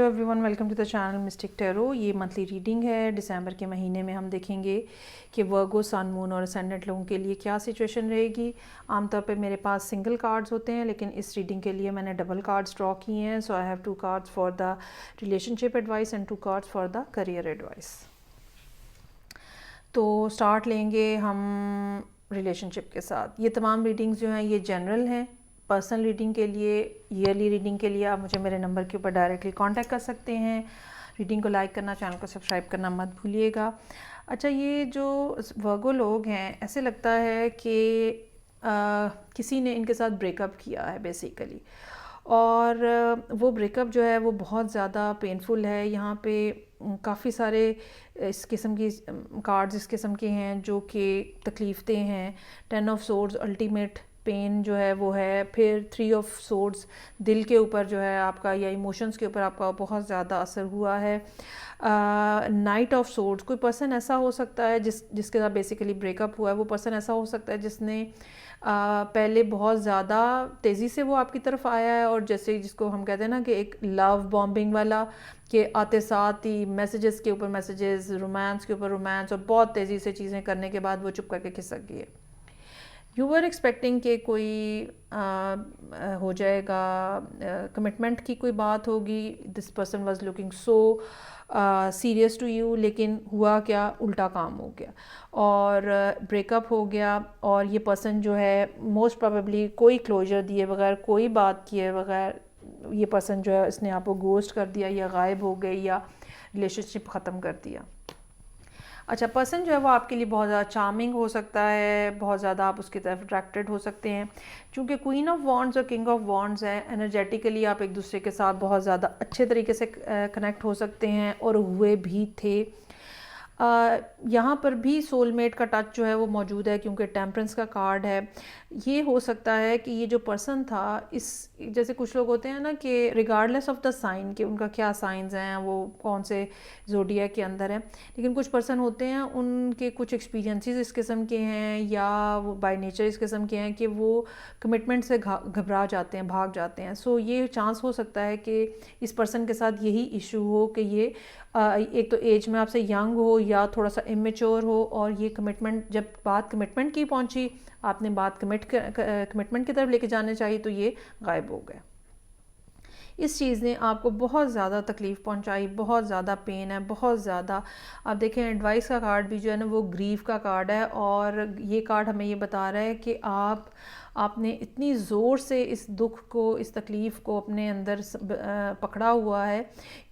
Everyone, welcome to the channel mystic tarot. ये monthly reading है। दिसंबर के महीने में हम देखेंगे कि वर्गो, सन, मून और असेंडेंट लोगों के लिए क्या सिचुएशन रहेगी। आमतौर पे मेरे पास सिंगल कार्ड्स होते हैं, लेकिन इस रीडिंग के लिए मैंने डबल कार्ड्स ड्रॉ किए हैं। So I have 2 cards for the relationship advice and 2 cards for the career advice. तो स्टार्ट लेंगे हम रिलेशनशिप के साथ। ये तमाम रीडिंग्स जो हैं ये जनरल हैं। पर्सनल रीडिंग के लिए, ईयरली रीडिंग के लिए आप मुझे मेरे नंबर के ऊपर डायरेक्टली कांटेक्ट कर सकते हैं। रीडिंग को लाइक करना, चैनल को सब्सक्राइब करना मत भूलिएगा। अच्छा, ये जो वर्गो लोग हैं, ऐसे लगता है कि किसी ने इनके साथ ब्रेकअप किया है बेसिकली, और वो ब्रेकअप जो है वो बहुत ज़्यादा पेनफुल है। यहाँ पे काफ़ी सारे इस किस्म की कार्ड्स इस किस्म के हैं जो कि तकलीफ़ हैं। 10 ऑफ सोर्ड्स अल्टीमेट पेन जो है वो है। फिर 3 ऑफ सोर्ड्स दिल के ऊपर जो है आपका, या इमोशंस के ऊपर आपका बहुत ज़्यादा असर हुआ है। नाइट ऑफ सोर्ड्स, कोई पर्सन ऐसा हो सकता है जिसके साथ बेसिकली ब्रेकअप हुआ है। वो पर्सन ऐसा हो सकता है जिसने पहले बहुत ज़्यादा तेज़ी से वो आपकी तरफ आया है, और जैसे जिसको हम कहते हैं ना कि एक लव बॉम्बिंग वाला, कि आते साथ ही मैसेजेस के ऊपर मैसेजेस, रोमांस के ऊपर रोमांस, और बहुत तेज़ी से चीज़ें करने के बाद वो चुप करके खिसक गई है। यू वर एक्सपेक्टिंग कि कोई हो जाएगा, कमिटमेंट की कोई बात होगी। This person was looking so serious to you, लेकिन हुआ क्या, उल्टा काम हो गया और ब्रेकअप हो गया। और ये पर्सन जो है मोस्ट प्रोबेबली कोई क्लोजर दिए बगैर, कोई बात किए बगैर, ये पर्सन जो है इसने आपको गोस्ट कर दिया, या गायब हो गई, या रिलेशनशिप ख़त्म कर दिया। अच्छा, पर्सन जो है वो आपके लिए बहुत ज़्यादा चार्मिंग हो सकता है, बहुत ज़्यादा आप उसकी तरफ अट्रैक्टेड हो सकते हैं। चूँकि क्वीन ऑफ वॉन्ड्स और किंग ऑफ वॉन्ड्स हैं, एनर्जेटिकली आप एक दूसरे के साथ बहुत ज़्यादा अच्छे तरीके से कनेक्ट हो सकते हैं, और हुए भी थे। यहाँ पर भी सोलमेट का टच जो है वो मौजूद है, क्योंकि टेम्परेंस का कार्ड है। ये हो सकता है कि ये जो पर्सन था, इस जैसे कुछ लोग होते हैं ना कि रिगार्डलेस ऑफ द साइन, कि उनका क्या साइंस हैं, वो कौन से ज़ोडिएक के अंदर है, लेकिन कुछ पर्सन होते हैं उनके कुछ एक्सपीरियंसेस इस किस्म के हैं, या वो बाय नेचर इस किस्म के हैं कि वो कमिटमेंट से घबरा जाते हैं, भाग जाते हैं। सो ये चांस हो सकता है कि इस पर्सन के साथ यही इशू हो कि ये एक तो एज में आपसे यंग हो, या थोड़ा सा इमेच्योर हो, और ये कमिटमेंट, जब बात कमिटमेंट की पहुंची, आपने बात कमिटमेंट की तरफ लेके जाने चाहिए, तो ये गायब हो गया। इस चीज़ ने आपको बहुत ज़्यादा तकलीफ़ पहुंचाई, बहुत ज़्यादा पेन है, बहुत ज़्यादा। आप देखें, एडवाइस का कार्ड भी जो है ना वो ग्रीफ का कार्ड है, और ये कार्ड हमें ये बता रहा है कि आपने इतनी ज़ोर से इस दुख को, इस तकलीफ़ को अपने अंदर पकड़ा हुआ है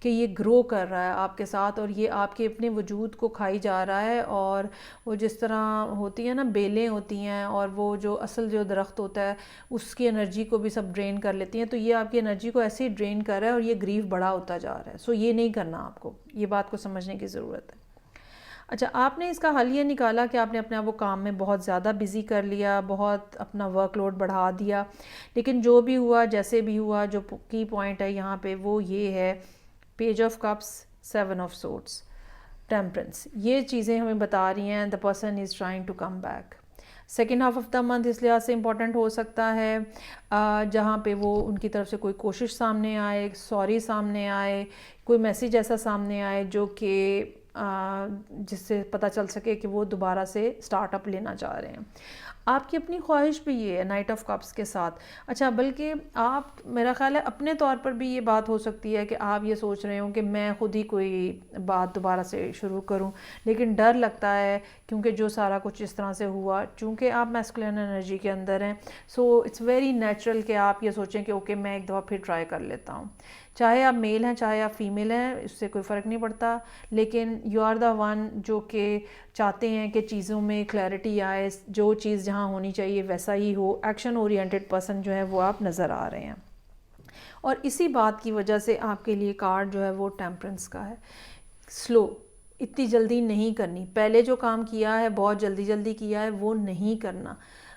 कि ये ग्रो कर रहा है आपके साथ, और ये आपके अपने वजूद को खाई जा रहा है। और वो जिस तरह होती है ना, बेलें होती हैं, और वो जो असल जो दरख्त होता है उसकी एनर्जी को भी सब ड्रेन कर लेती हैं, तो ये आपकी एनर्जी को ऐसे ही ड्रेन कर रहा है, और ये ग्रीफ बड़ा होता जा रहा है। सो ये नहीं करना आपको, ये बात को समझने की ज़रूरत है। अच्छा, आपने इसका हल ये निकाला कि आपने अपने आप को काम में बहुत ज़्यादा बिज़ी कर लिया, बहुत अपना वर्कलोड बढ़ा दिया, लेकिन जो भी हुआ, जैसे भी हुआ, जो की पॉइंट है यहाँ पे वो ये है, page of cups, 7 of swords, temperance. ये चीज़ें हमें बता रही हैं the person is trying to come back. Second half of the month इस लिहाज से इम्पॉर्टेंट हो सकता है जहाँ पे वो उनकी तरफ से कोई कोशिश सामने आए, सॉरी सामने आए, कोई मैसेज ऐसा सामने आए जो कि जिससे पता चल सके कि वो दोबारा से स्टार्टअप लेना चाह रहे हैं। आपकी अपनी ख्वाहिश भी ये है नाइट ऑफ कप्स के साथ। अच्छा, बल्कि आप, मेरा ख्याल है अपने तौर पर भी ये बात हो सकती है कि आप ये सोच रहे हो कि मैं खुद ही कोई बात दोबारा से शुरू करूं, लेकिन डर लगता है क्योंकि जो सारा कुछ इस तरह से हुआ, चूँकि आप मैस्कुलिन एनर्जी के अंदर हैं, सो इट्स वेरी नेचुरल कि आप ये सोचें कि ओके, मैं एक दफ़ा फिर ट्राई कर लेता हूँ। चाहे आप मेल हैं, चाहे आप फीमेल हैं, इससे कोई फ़र्क नहीं पड़ता, लेकिन यू आर द वन जो कि चाहते हैं कि चीज़ों में क्लैरिटी आए, जो चीज़ जहाँ होनी चाहिए वैसा ही हो। एक्शन ओरिएंटेड पर्सन जो है वो आप नज़र आ रहे हैं, और इसी बात की वजह से आपके लिए कार्ड जो है वो टेम्परेंस का है। स्लो, इतनी जल्दी नहीं करनी, पहले जो काम किया है बहुत जल्दी जल्दी किया है वो नहीं करना।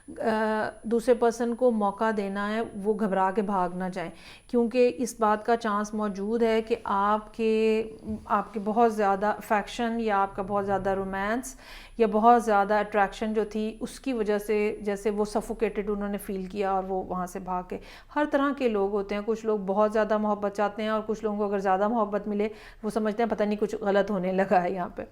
दूसरे पर्सन को मौका देना है, वो घबरा के भाग ना जाएं, क्योंकि इस बात का चांस मौजूद है कि आपके बहुत ज़्यादा अफेक्शन या आपका बहुत ज़्यादा रोमांस या बहुत ज़्यादा अट्रैक्शन जो थी उसकी वजह से जैसे वो सफोकेटेड उन्होंने फ़ील किया और वो वहाँ से भाग के। हर तरह के लोग होते हैं, कुछ लोग बहुत ज़्यादा मोहब्बत चाहते हैं और कुछ लोगों को अगर ज़्यादा मोहब्बत मिले वो समझते हैं पता नहीं कुछ गलत होने लगा है यहाँ पे।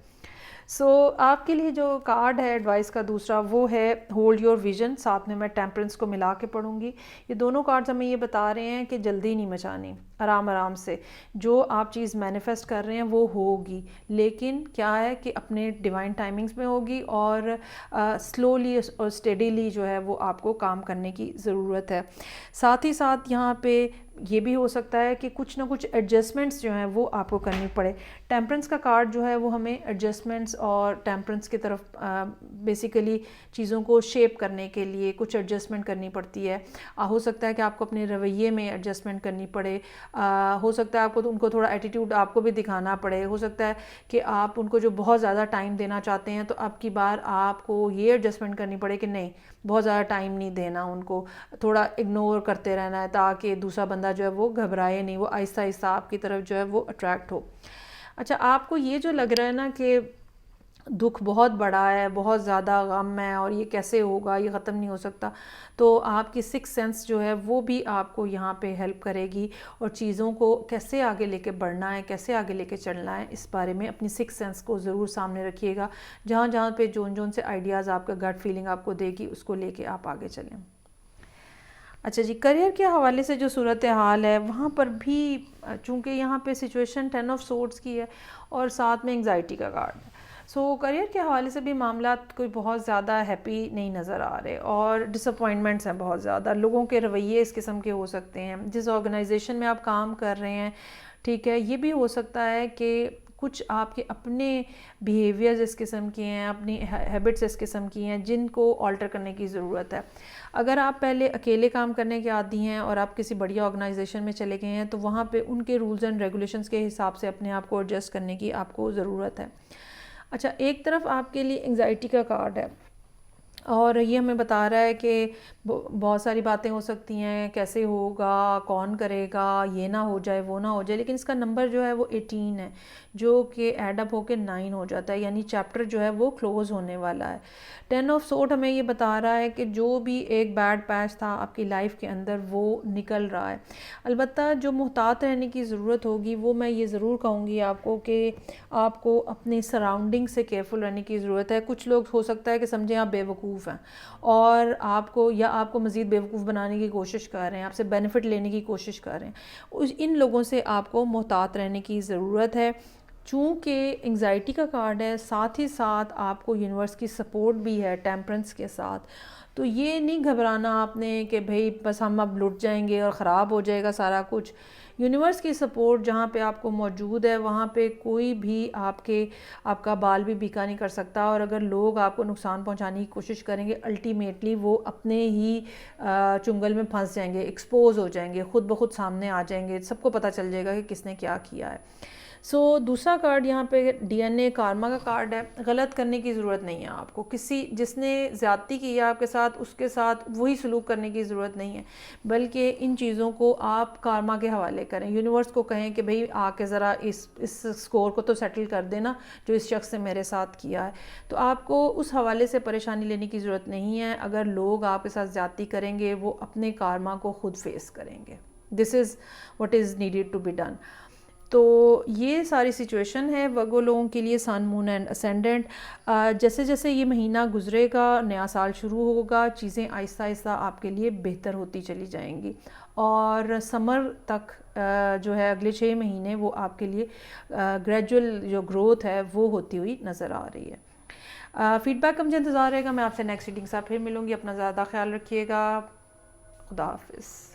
आपके लिए जो कार्ड है एडवाइस का दूसरा वो है होल्ड योर विजन, साथ में मैं टेम्परेंस को मिला के पढ़ूंगी। ये दोनों कार्ड्स हमें ये बता रहे हैं कि जल्दी नहीं मचानी, आराम आराम से जो आप चीज़ मैनिफेस्ट कर रहे हैं वो होगी, लेकिन क्या है कि अपने डिवाइन टाइमिंग्स में होगी और स्लोली और स्टेडीली जो है वो आपको काम करने की ज़रूरत है। साथ ही साथ यहाँ पे ये भी हो सकता है कि कुछ ना कुछ एडजस्टमेंट्स जो हैं वो आपको करनी पड़े। टेम्परेंस का कार्ड जो है वो हमें एडजस्टमेंट्स और टेम्परेंस की तरफ बेसिकली चीज़ों को शेप करने के लिए कुछ एडजस्टमेंट करनी पड़ती है। हो सकता है कि आपको अपने रवैये में एडजस्टमेंट करनी पड़े, हो सकता है आपको तो उनको थोड़ा एटीट्यूड आपको भी दिखाना पड़े, हो सकता है कि आप उनको जो बहुत ज़्यादा टाइम देना चाहते हैं तो अब की बार आपको ये एडजस्टमेंट करनी पड़े कि नहीं, बहुत ज़्यादा टाइम नहीं देना, उनको थोड़ा इग्नोर करते रहना है ताकि दूसरा बंदा जो है वो घबराए नहीं, वो आहिस्ता आहिस्ता आपकी तरफ जो है वो अट्रैक्ट हो। अच्छा, आपको ये जो लग रहा है ना कि दुख बहुत बड़ा है, बहुत ज़्यादा गम है और ये कैसे होगा, ये ख़त्म नहीं हो सकता, तो आपकी सिक्स सेंस जो है वो भी आपको यहाँ पे हेल्प करेगी और चीज़ों को कैसे आगे लेके बढ़ना है, कैसे आगे लेके चलना है, इस बारे में अपनी सिक्स सेंस को ज़रूर सामने रखिएगा। जहाँ जहाँ पे जोन जोन से आइडियाज़ आपका गट फीलिंग आपको देगी उसको लेके आप आगे चलें। अच्छा जी, करियर के हवाले से जो सूरत हाल है वहाँ पर भी चूँकि यहाँ पे सिचुएशन 10 ऑफ सोर्ड्स की है और साथ में एंग्जाइटी का कार्ड है, करियर के हवाले से भी मामला कोई बहुत ज़्यादा हैप्पी नहीं नज़र आ रहे और डिसअपॉइंटमेंट्स हैं बहुत ज़्यादा। लोगों के रवैये इस किस्म के हो सकते हैं, जिस ऑर्गेनाइजेशन में आप काम कर रहे हैं, ठीक है, ये भी हो सकता है कि कुछ आपके अपने बिहेवियर्स इस किस्म के हैं, अपनी हैबिट्स इस किस्म की हैं जिनको ऑल्टर करने की ज़रूरत है। अगर आप पहले अकेले काम करने के आदी हैं और आप किसी बढ़िया ऑर्गेनाइजेशन में चले गए हैं तो वहाँ पे उनके रूल्स एंड रेगुलेशंस के हिसाब से अपने आप को एडजस्ट करने की आपको ज़रूरत है। अच्छा, एक तरफ आपके लिए एंग्जाइटी का कार्ड है और ये हमें बता रहा है कि बहुत सारी बातें हो सकती हैं, कैसे होगा, कौन करेगा, ये ना हो जाए वो ना हो जाए, लेकिन इसका नंबर जो है वो 18 है जो कि एड अप होकर 9 हो जाता है, यानी चैप्टर जो है वो क्लोज़ होने वाला है। 10 ऑफ सोर्ड हमें ये बता रहा है कि जो भी एक बैड पैच था आपकी लाइफ के अंदर वो निकल रहा है। अलबत्ता जो मुहतात रहने की ज़रूरत होगी वो मैं ये ज़रूर कहूँगी आपको कि आपको अपनी सराउंडिंग से केयरफुल रहने की ज़रूरत है। कुछ लोग हो सकता है कि समझें आप बेवकूफ़ हैं और आपको मज़ीद बेवकूफ़ बनाने की कोशिश कर रहे हैं, आपसे बेनिफिट लेने की कोशिश कर रहे हैं। इन लोगों से आपको मुहतात रहने की ज़रूरत है। चूँकि एंग्जाइटी का कार्ड है, साथ ही साथ आपको यूनिवर्स की सपोर्ट भी है टेम्परेंस के साथ, तो ये नहीं घबराना आपने कि भाई बस हम अब लुट जाएंगे और ख़राब हो जाएगा सारा कुछ। यूनिवर्स की सपोर्ट जहाँ पे आपको मौजूद है वहाँ पे कोई भी आपका बाल भी बीका नहीं कर सकता, और अगर लोग आपको नुकसान पहुँचाने की कोशिश करेंगे अल्टीमेटली वो अपने ही चुंगल में फंस जाएंगे, एक्सपोज हो जाएंगे, खुद ब खुद सामने आ जाएंगे, सबको पता चल जाएगा कि किसने क्या किया है। दूसरा कार्ड यहाँ पे DNA कारमा का कार्ड है। गलत करने की ज़रूरत नहीं है आपको, जिसने ज़्यादती की है आपके साथ उसके साथ वही सलूक करने की ज़रूरत नहीं है, बल्कि इन चीज़ों को आप कारमा के हवाले करें। यूनिवर्स को कहें कि भाई आके ज़रा इस स्कोर को तो सेटल कर देना जो इस शख्स ने मेरे साथ किया है। तो आपको उस हवाले से परेशानी लेने की ज़रूरत नहीं है। अगर लोग आपके साथ ज़्यादती करेंगे वो अपने कारमा को खुद फेस करेंगे। This is what is needed to be done. तो ये सारी सिचुएशन है वर्गो लोगों के लिए, सन मून एंड असेंडेंट। जैसे जैसे ये महीना गुजरेगा, नया साल शुरू होगा, चीज़ें आहिस्ता आहिस्ता आपके लिए बेहतर होती चली जाएंगी और समर तक जो है अगले 6 महीने वो आपके लिए ग्रेजुअल जो ग्रोथ है वो होती हुई नज़र आ रही है। फीडबैक का मुझे इंतज़ार रहेगा। मैं आपसे नेक्स्ट रीडिंग के साथ फिर मिलूँगी। अपना ज़्यादा ख्याल रखिएगा। खुदा हाफिज़।